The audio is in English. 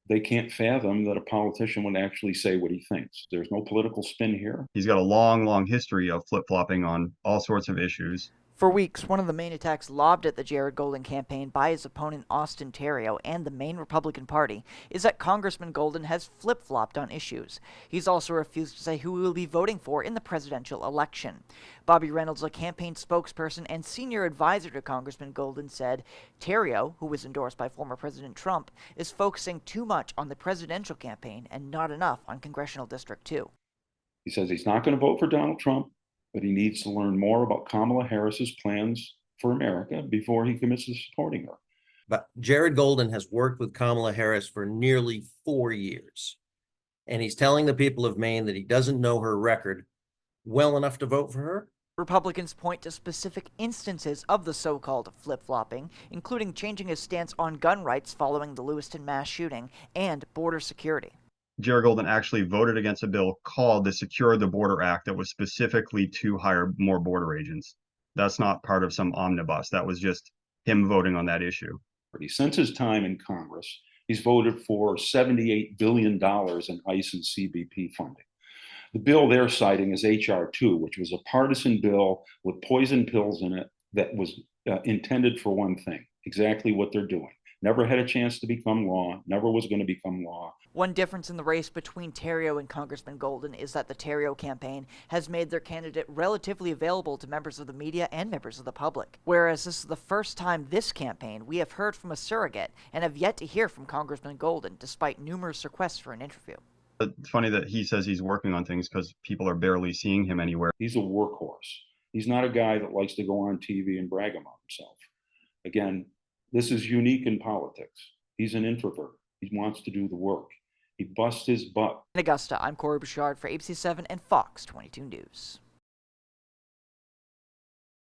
They can't fathom that a politician would actually say what he thinks. There's no political spin here. He's got a long, long history of flip-flopping on all sorts of issues. For weeks, one of the main attacks lobbed at the Jared Golden campaign by his opponent Austin Terrio and the Maine Republican Party is that Congressman Golden has flip-flopped on issues. He's also refused to say who he will be voting for in the presidential election. Bobby Reynolds, a campaign spokesperson and senior advisor to Congressman Golden, said Terrio, who was endorsed by former President Trump, is focusing too much on the presidential campaign and not enough on Congressional District 2. He says he's not going to vote for Donald Trump, but he needs to learn more about Kamala Harris's plans for America before he commits to supporting her. But Jared Golden has worked with Kamala Harris for nearly 4 years. And he's telling the people of Maine that he doesn't know her record well enough to vote for her. Republicans point to specific instances of the so-called flip-flopping, including changing his stance on gun rights following the Lewiston mass shooting and border security. Jared Golden actually voted against a bill called the Secure the Border Act that was specifically to hire more border agents. That's not part of some omnibus. That was just him voting on that issue. Since his time in Congress, he's voted for $78 billion in ICE and CBP funding. The bill they're citing is H.R. 2, which was a partisan bill with poison pills in it that was intended for one thing, exactly what they're doing. Never had a chance to become law, never was going to become law. One difference in the race between Terrio and Congressman Golden is that the Terrio campaign has made their candidate relatively available to members of the media and members of the public. Whereas this is the first time this campaign we have heard from a surrogate and have yet to hear from Congressman Golden, despite numerous requests for an interview. It's funny that he says he's working on things because people are barely seeing him anywhere. He's a workhorse. He's not a guy that likes to go on TV and brag about himself. Again, this is unique in politics. He's an introvert. He wants to do the work. He busts his butt. In Augusta, I'm Corey Bouchard for ABC7 and Fox 22 News.